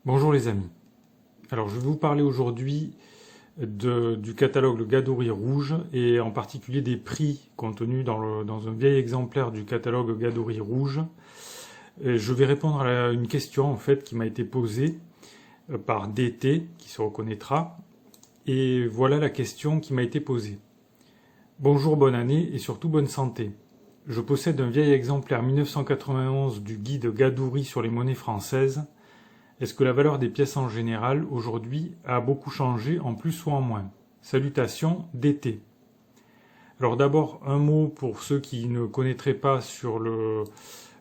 Bonjour les amis. Alors je vais vous parler aujourd'hui du catalogue Le Gadouri Rouge et en particulier des prix contenus dans un vieil exemplaire du catalogue Gadouri Rouge. Et je vais répondre à une question en fait qui m'a été posée par DT qui se reconnaîtra. Et voilà la question qui m'a été posée. Bonjour, bonne année et surtout bonne santé. Je possède un vieil exemplaire 1991 du guide Gadouri sur les monnaies françaises. Est-ce que la valeur des pièces en général, aujourd'hui, a beaucoup changé en plus ou en moins? Salutations, DT. Alors d'abord, un mot pour ceux qui ne connaîtraient pas sur le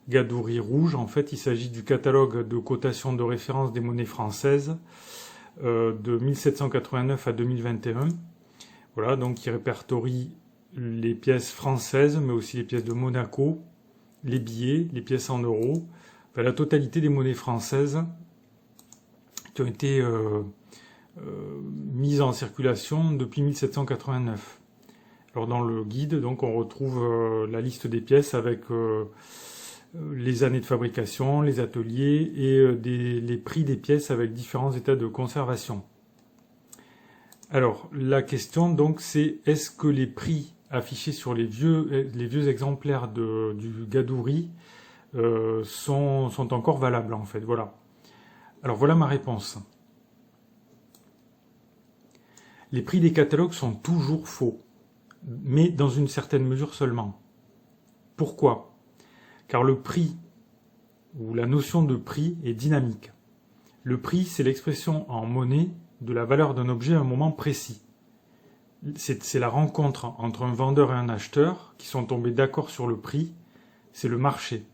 Gadouri Rouge. En fait, il s'agit du catalogue de cotation de référence des monnaies françaises de 1789 à 2021. Voilà, donc il répertorie les pièces françaises, mais aussi les pièces de Monaco, les billets, les pièces en euros, enfin, la totalité des monnaies françaises qui ont été mises en circulation depuis 1789. Alors dans le guide, donc, on retrouve la liste des pièces avec les années de fabrication, les ateliers et les prix des pièces avec différents états de conservation. Alors la question donc c'est est-ce que les prix affichés sur les vieux exemplaires du Gadouri sont encore valables en fait, voilà. Alors voilà ma réponse. Les prix des catalogues sont toujours faux, mais dans une certaine mesure seulement. Pourquoi? Car le prix, ou la notion de prix, est dynamique. Le prix, c'est l'expression en monnaie de la valeur d'un objet à un moment précis. C'est la rencontre entre un vendeur et un acheteur qui sont tombés d'accord sur le prix, c'est le marché.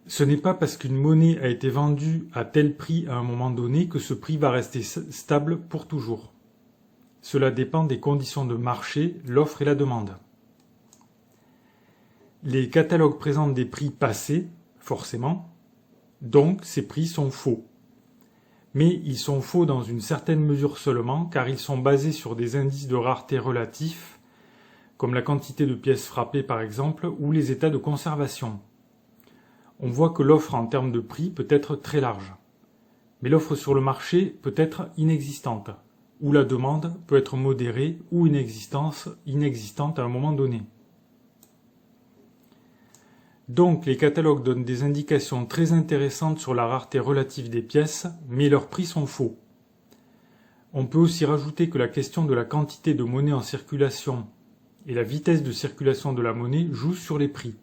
Ce n'est pas parce qu'une monnaie a été vendue à tel prix à un moment donné que ce prix va rester stable pour toujours. Cela dépend des conditions de marché, l'offre et la demande. Les catalogues présentent des prix passés, forcément, donc ces prix sont faux. Mais ils sont faux dans une certaine mesure seulement, car ils sont basés sur des indices de rareté relatifs, comme la quantité de pièces frappées par exemple, ou les états de conservation. On voit que l'offre en termes de prix peut être très large. Mais l'offre sur le marché peut être inexistante, ou la demande peut être modérée ou inexistante à un moment donné. Donc les catalogues donnent des indications très intéressantes sur la rareté relative des pièces, mais leurs prix sont faux. On peut aussi rajouter que la question de la quantité de monnaie en circulation et la vitesse de circulation de la monnaie jouent sur les prix,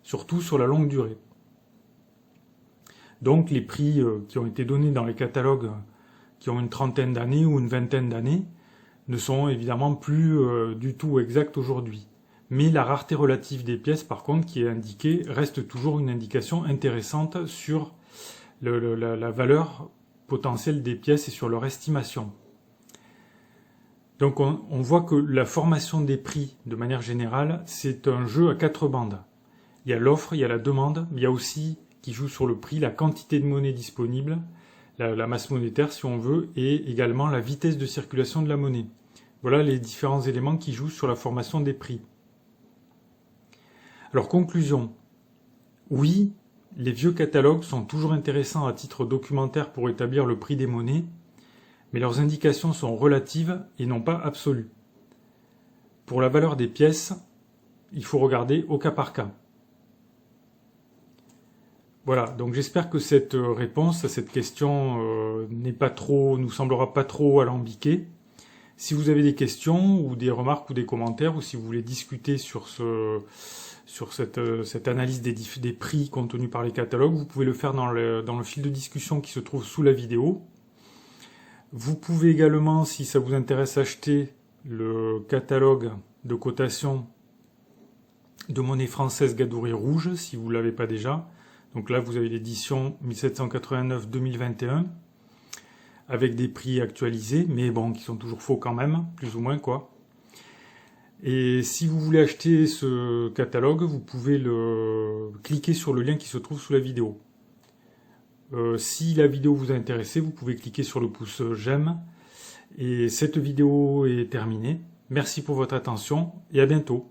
surtout sur la longue durée. Donc les prix qui ont été donnés dans les catalogues qui ont une trentaine d'années ou une vingtaine d'années ne sont évidemment plus du tout exacts aujourd'hui. Mais la rareté relative des pièces, par contre, qui est indiquée, reste toujours une indication intéressante sur la valeur potentielle des pièces et sur leur estimation. Donc on voit que la formation des prix, de manière générale, c'est un jeu à quatre bandes. Il y a l'offre, il y a la demande, mais il y a aussi, qui joue sur le prix, la quantité de monnaie disponible, la masse monétaire si on veut, et également la vitesse de circulation de la monnaie. Voilà les différents éléments qui jouent sur la formation des prix. Alors conclusion, oui, les vieux catalogues sont toujours intéressants à titre documentaire pour établir le prix des monnaies, mais leurs indications sont relatives et non pas absolues. Pour la valeur des pièces, il faut regarder au cas par cas. Voilà, donc j'espère que cette réponse à cette question nous semblera pas trop alambiquée. Si vous avez des questions ou des remarques ou des commentaires, ou si vous voulez discuter sur cette analyse des prix contenus par les catalogues, vous pouvez le faire dans le fil de discussion qui se trouve sous la vidéo. Vous pouvez également, si ça vous intéresse, acheter le catalogue de cotation de monnaie française Gadouri Rouge, si vous ne l'avez pas déjà. Donc là, vous avez l'édition 1789-2021, avec des prix actualisés, mais bon, qui sont toujours faux quand même, plus ou moins quoi. Et si vous voulez acheter ce catalogue, vous pouvez cliquer sur le lien qui se trouve sous la vidéo. Si la vidéo vous a intéressé, vous pouvez cliquer sur le pouce j'aime. Et cette vidéo est terminée. Merci pour votre attention et à bientôt.